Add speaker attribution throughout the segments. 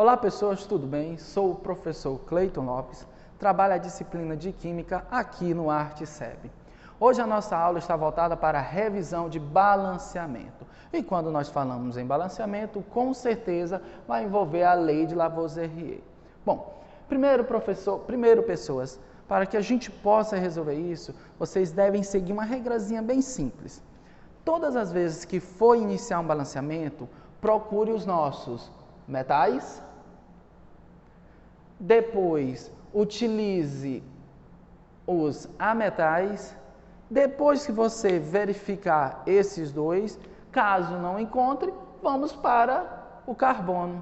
Speaker 1: Olá pessoas, tudo bem? Sou o professor Cleiton Lopes, trabalho a disciplina de Química aqui no ArteSeb. Hoje a nossa aula está voltada para a revisão de balanceamento. E quando nós falamos em balanceamento, com certeza vai envolver a lei de Lavoisier. Bom, primeiro pessoas, para que a gente possa resolver isso, vocês devem seguir uma regrazinha bem simples. Todas as vezes que for iniciar um balanceamento, procure os nossos metais, depois utilize os ametais, depois que você verificar esses dois, caso não encontre, vamos para o carbono.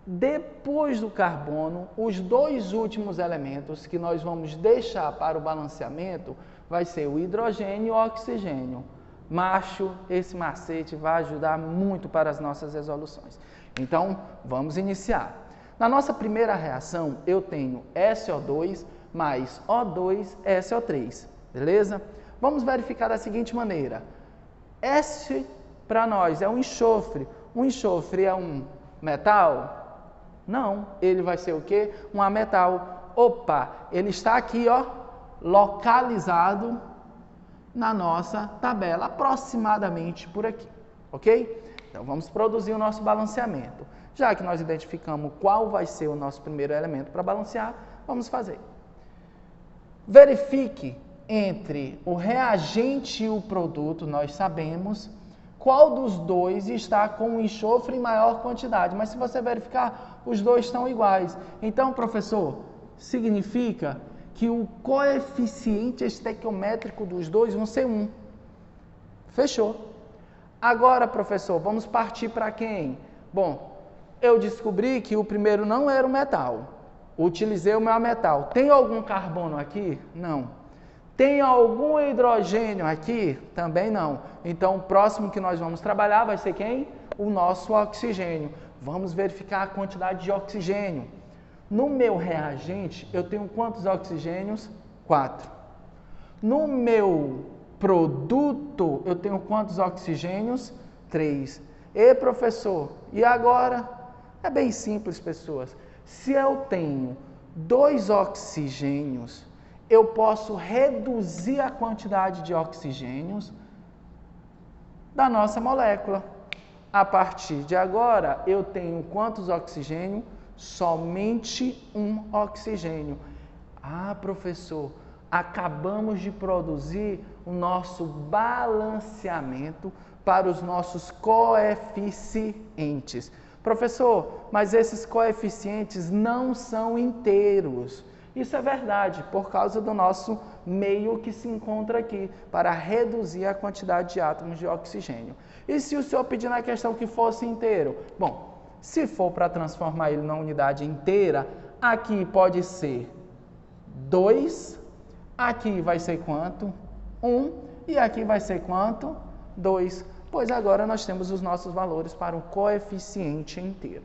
Speaker 1: Depois do carbono, os dois últimos elementos que nós vamos deixar para o balanceamento vai ser o hidrogênio e o oxigênio. Macho, esse macete vai ajudar muito para as nossas resoluções. Então, vamos iniciar. Na nossa primeira reação, eu tenho SO2 mais O2 SO3, beleza? Vamos verificar da seguinte maneira. S para nós é um enxofre. Um enxofre é um metal? Não, ele vai ser o quê? Um ametal. Opa, ele está aqui, ó, localizado na nossa tabela, aproximadamente por aqui, ok? Então, vamos produzir o nosso balanceamento. Já que nós identificamos qual vai ser o nosso primeiro elemento para balancear, vamos fazer. Verifique entre o reagente e o produto, nós sabemos qual dos dois está com o enxofre em maior quantidade. Mas se você verificar, os dois estão iguais. Então, professor, significa que o coeficiente estequiométrico dos dois vão ser 1. Fechou. Agora, professor, vamos partir para quem? Bom, eu descobri que o primeiro não era o metal. Utilizei o meu ametal. Tem algum carbono aqui? Não. Tem algum hidrogênio aqui? Também não. Então, o próximo que nós vamos trabalhar vai ser quem? O nosso oxigênio. Vamos verificar a quantidade de oxigênio. No meu reagente, eu tenho quantos oxigênios? 4. No meu produto, eu tenho quantos oxigênios? 3. E professor, e agora? É bem simples, pessoas. Se eu tenho 2 oxigênios, eu posso reduzir a quantidade de oxigênios da nossa molécula. A partir de agora, eu tenho quantos oxigênios? Somente um oxigênio. Ah, professor, acabamos de produzir o nosso balanceamento para os nossos coeficientes. Professor, mas esses coeficientes não são inteiros. Isso é verdade, por causa do nosso meio que se encontra aqui, para reduzir a quantidade de átomos de oxigênio. E se o senhor pedir na questão que fosse inteiro? Bom, se for para transformar ele na unidade inteira, aqui pode ser 2, aqui vai ser quanto? 1, e aqui vai ser quanto? 2. Pois agora nós temos os nossos valores para o coeficiente inteiro.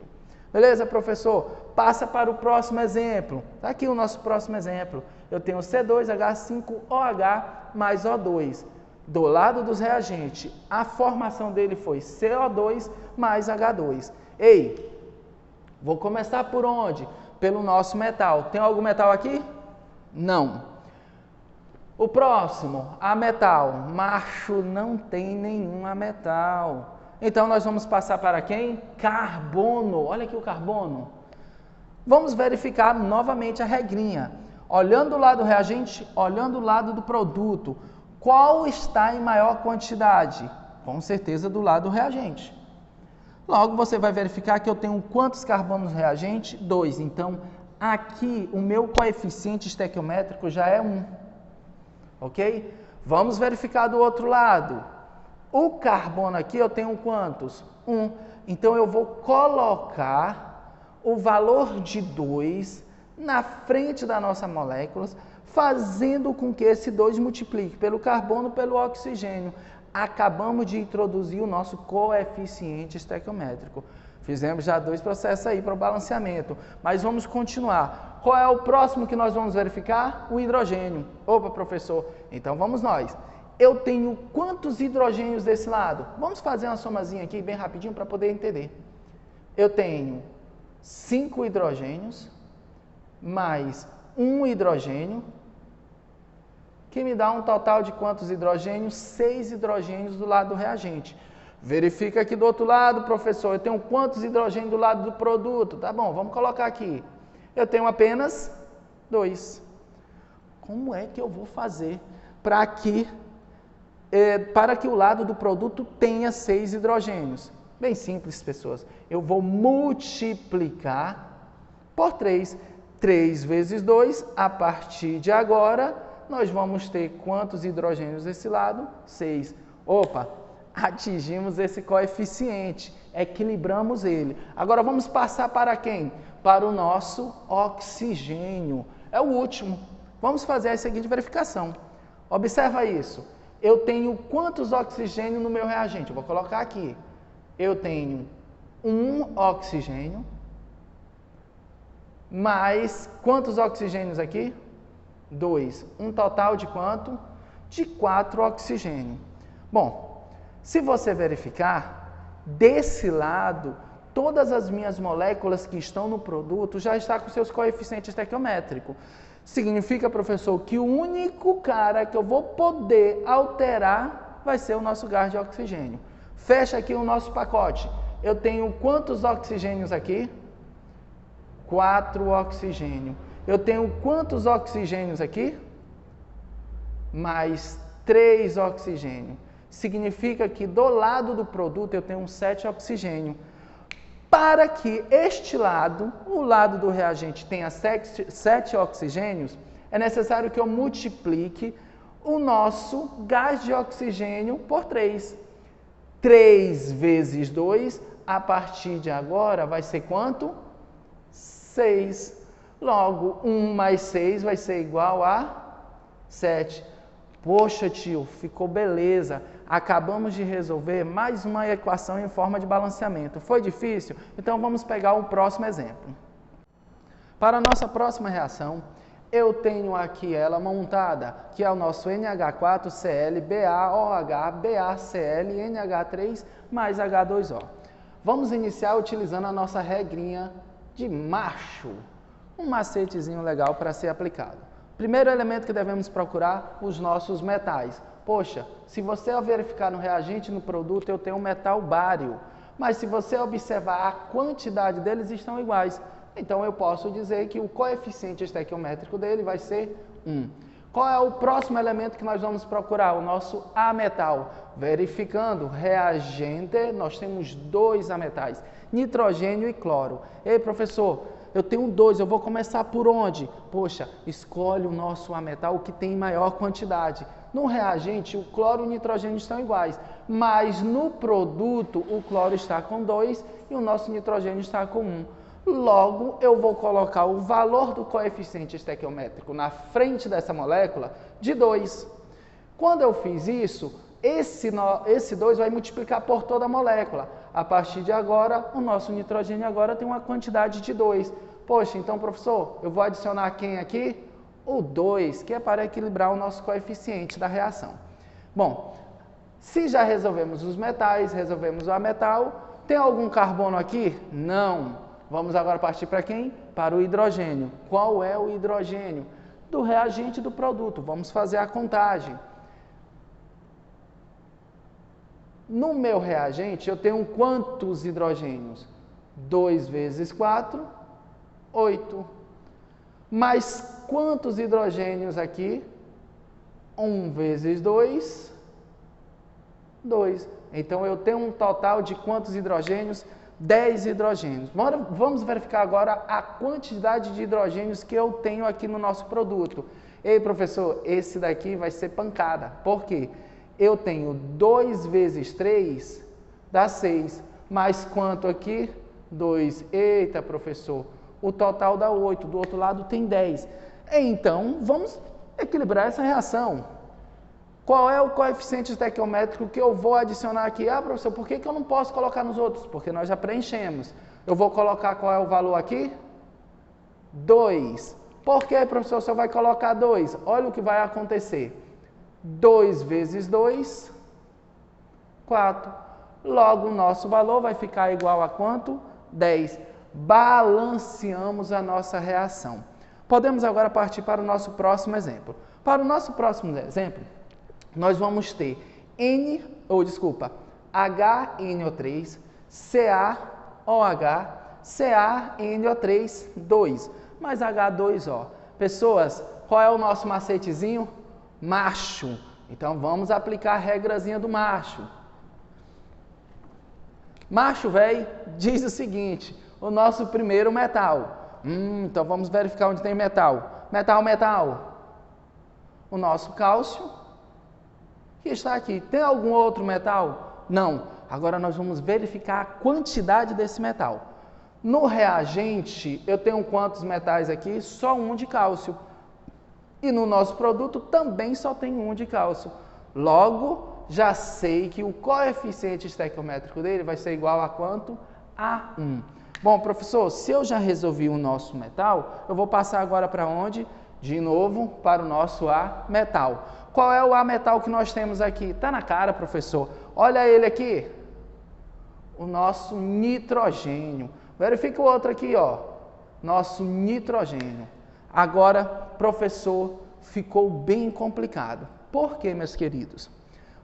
Speaker 1: Beleza, professor? Passa para o próximo exemplo. Está aqui o nosso próximo exemplo. Eu tenho C2H5OH mais O2. Do lado dos reagentes, a formação dele foi CO2 mais H2. Ei, vou começar por onde? Pelo nosso metal. Tem algum metal aqui? Não. O próximo, ametal. Macho, não tem nenhum ametal. Então, nós vamos passar para quem? Carbono. Olha aqui o carbono. Vamos verificar novamente a regrinha. Olhando o lado do reagente, olhando o lado do produto. Qual está em maior quantidade? Com certeza do lado do reagente. Logo, você vai verificar que eu tenho quantos carbonos no reagente? 2. Então, aqui, o meu coeficiente estequiométrico já é 1. Ok? Vamos verificar do outro lado. O carbono aqui, eu tenho quantos? 1. Então, eu vou colocar o valor de 2 na frente da nossa molécula, fazendo com que esse 2 multiplique pelo carbono pelo oxigênio. Acabamos de introduzir o nosso coeficiente estequiométrico. Fizemos já 2 processos aí para o balanceamento, mas vamos continuar. Qual é o próximo que nós vamos verificar? O hidrogênio. Opa, professor, então vamos nós. Eu tenho quantos hidrogênios desse lado? Vamos fazer uma somazinha aqui bem rapidinho para poder entender. Eu tenho 5 hidrogênios, mais 1 hidrogênio, que me dá um total de quantos hidrogênios? 6 hidrogênios do lado do reagente. Verifica aqui do outro lado, professor, eu tenho quantos hidrogênios do lado do produto? Tá bom, vamos colocar aqui. Eu tenho apenas 2. Como é que eu vou fazer para que o lado do produto tenha 6 hidrogênios? Bem simples, pessoas. Eu vou multiplicar por 3. 3 vezes 2, a partir de agora, nós vamos ter quantos hidrogênios desse lado? 6. Opa, atingimos esse coeficiente, equilibramos ele. Agora vamos passar para quem? Para o nosso oxigênio. É o último. Vamos fazer a seguinte verificação. Observa isso. Eu tenho quantos oxigênios no meu reagente? Eu vou colocar aqui. Eu tenho 1 oxigênio, mais quantos oxigênios aqui? 2. Um total de quanto? De 4 oxigênios. Bom, se você verificar, desse lado, todas as minhas moléculas que estão no produto já estão com seus coeficientes estequiométricos. Significa, professor, que o único cara que eu vou poder alterar vai ser o nosso gás de oxigênio. Fecha aqui o nosso pacote. Eu tenho quantos oxigênios aqui? 4 oxigênios. Eu tenho quantos oxigênios aqui? Mais 3 oxigênios. Significa que do lado do produto eu tenho 7 oxigênios. Para que este lado, o lado do reagente, tenha 7 oxigênios, é necessário que eu multiplique o nosso gás de oxigênio por 3. 3 vezes 2, a partir de agora, vai ser quanto? 6. Logo, 1 mais 6 vai ser igual a 7. Poxa, tio, ficou beleza. Acabamos de resolver mais uma equação em forma de balanceamento. Foi difícil? Então vamos pegar o próximo exemplo. Para a nossa próxima reação, eu tenho aqui ela montada, que é o nosso NH4Cl, BaOH, BaCl, NH3 mais H2O. Vamos iniciar utilizando a nossa regrinha de macho. Um macetezinho legal para ser aplicado. Primeiro elemento que devemos procurar, os nossos metais. Poxa, se você verificar no reagente, no produto, eu tenho um metal bário. Mas se você observar, a quantidade deles estão iguais. Então eu posso dizer que o coeficiente estequiométrico dele vai ser 1. Qual é o próximo elemento que nós vamos procurar? O nosso ametal. Verificando, reagente, nós temos 2 ametais, nitrogênio e cloro. Ei, professor, eu tenho 2, eu vou começar por onde? Poxa, escolhe o nosso ametal que tem maior quantidade. No reagente, o cloro e o nitrogênio estão iguais, mas no produto, o cloro está com 2 e o nosso nitrogênio está com 1. Logo, eu vou colocar o valor do coeficiente estequiométrico na frente dessa molécula de 2. Quando eu fiz isso, esse 2 vai multiplicar por toda a molécula. A partir de agora, o nosso nitrogênio agora tem uma quantidade de 2. Poxa, então, professor, eu vou adicionar quem aqui? O 2, que é para equilibrar o nosso coeficiente da reação. Bom, se já resolvemos os metais, resolvemos o ametal, tem algum carbono aqui? Não. Vamos agora partir para quem? Para o hidrogênio. Qual é o hidrogênio? Do reagente do produto. Vamos fazer a contagem. No meu reagente, eu tenho quantos hidrogênios? 2 vezes 4, 8. Mas quantos hidrogênios aqui? 1 vezes 2, 2. Então, eu tenho um total de quantos hidrogênios? 10 hidrogênios. Vamos verificar agora a quantidade de hidrogênios que eu tenho aqui no nosso produto. Ei, professor, esse daqui vai ser pancada. Por quê? Eu tenho 2 vezes 3, dá 6. Mais quanto aqui? 2. Eita, professor, o total dá 8. Do outro lado tem 10. Então, vamos equilibrar essa reação. Qual é o coeficiente estequiométrico que eu vou adicionar aqui? Ah, professor, por que eu não posso colocar nos outros? Porque nós já preenchemos. Eu vou colocar qual é o valor aqui? 2. Por que, professor, você vai colocar 2? Olha o que vai acontecer. 2 vezes 2, 4. Logo, o nosso valor vai ficar igual a quanto? 10. balanceamos a nossa reação. Podemos agora partir para o nosso próximo exemplo. Para o nosso próximo exemplo, nós vamos ter HNO3, CaOH, CaNO3, 2, mais H2O. Pessoas, qual é o nosso macetezinho? Macho. Então, vamos aplicar a regrazinha do macho. Macho, velho, diz o seguinte, o nosso primeiro metal. Então, vamos verificar onde tem metal. Metal. O nosso cálcio, que está aqui. Tem algum outro metal? Não. Agora, nós vamos verificar a quantidade desse metal. No reagente, eu tenho quantos metais aqui? Só um de cálcio. E no nosso produto também só tem um de cálcio. Logo, já sei que o coeficiente estequiométrico dele vai ser igual a quanto? A 1. Bom, professor, se eu já resolvi o nosso metal, eu vou passar agora para onde? De novo, para o nosso A metal. Qual é o A metal que nós temos aqui? Está na cara, professor. Olha ele aqui. O nosso nitrogênio. Verifica o outro aqui, ó. Nosso nitrogênio. Agora, professor, ficou bem complicado. Por quê, meus queridos?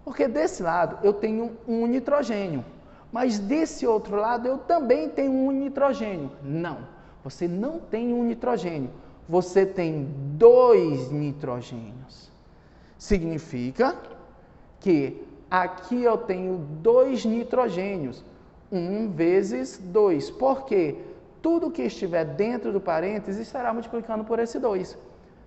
Speaker 1: Porque desse lado eu tenho um nitrogênio, mas desse outro lado eu também tenho um nitrogênio. Não, você não tem um nitrogênio, você tem 2 nitrogênios. Significa que aqui eu tenho 2 nitrogênios, 1 vezes 2. Por quê? Tudo que estiver dentro do parênteses estará multiplicando por esse 2.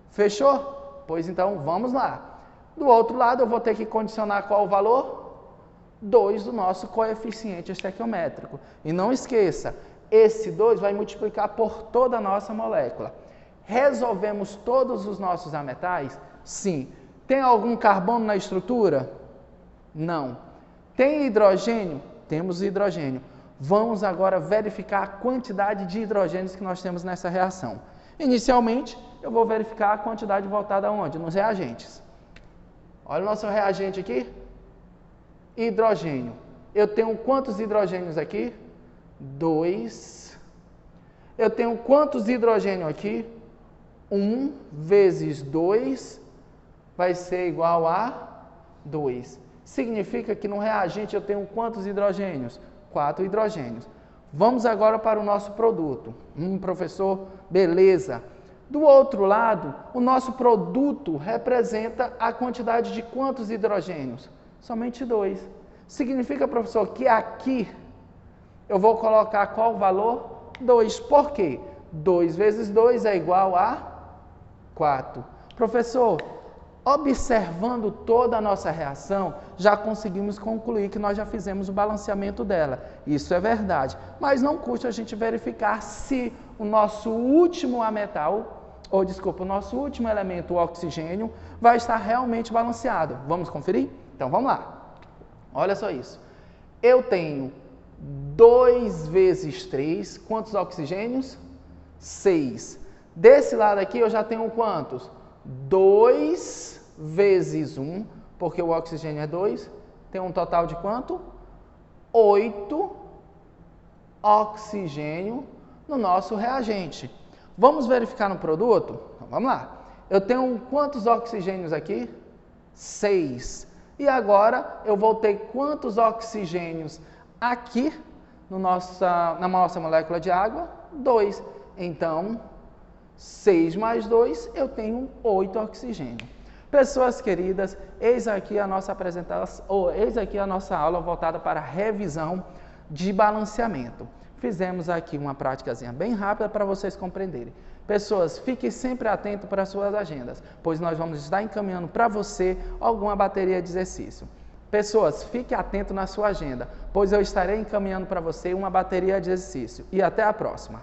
Speaker 1: Fechou? Pois então, vamos lá. Do outro lado, eu vou ter que condicionar qual o valor? 2 do nosso coeficiente estequiométrico. E não esqueça, esse 2 vai multiplicar por toda a nossa molécula. Resolvemos todos os nossos ametais? Sim. Tem algum carbono na estrutura? Não. Tem hidrogênio? Temos hidrogênio. Vamos agora verificar a quantidade de hidrogênios que nós temos nessa reação. Inicialmente, eu vou verificar a quantidade voltada aonde? Nos reagentes. Olha o nosso reagente aqui. Hidrogênio. Eu tenho quantos hidrogênios aqui? 2. Eu tenho quantos hidrogênios aqui? 1 vezes 2 vai ser igual a 2. Significa que no reagente eu tenho quantos hidrogênios? 4 hidrogênios. Vamos agora para o nosso produto. Professor, beleza. Do outro lado, o nosso produto representa a quantidade de quantos hidrogênios? Somente 2. Significa, professor, que aqui eu vou colocar qual valor? 2. Por quê? 2 vezes 2 é igual a 4. Professor, observando toda a nossa reação, já conseguimos concluir que nós já fizemos o balanceamento dela. Isso é verdade. Mas não custa a gente verificar se o nosso último o nosso último elemento, o oxigênio, vai estar realmente balanceado. Vamos conferir? Então vamos lá. Olha só isso. Eu tenho 2 vezes 3, quantos oxigênios? 6. Desse lado aqui eu já tenho quantos? 2 vezes 1, porque o oxigênio é 2, tem um total de quanto? 8 oxigênio no nosso reagente. Vamos verificar no produto? Então, vamos lá. Eu tenho quantos oxigênios aqui? 6. E agora eu vou ter quantos oxigênios aqui na nossa molécula de água? 2. Então, 6 mais 2, eu tenho 8 oxigênio. Pessoas queridas, eis aqui a nossa apresentação, eis aqui a nossa aula voltada para a revisão de balanceamento. Fizemos aqui uma práticazinha bem rápida para vocês compreenderem. Pessoas, fiquem sempre atentos para as suas agendas, pois nós vamos estar encaminhando para você alguma bateria de exercício. Pessoas, fique atento na sua agenda, pois eu estarei encaminhando para você uma bateria de exercício. E até a próxima!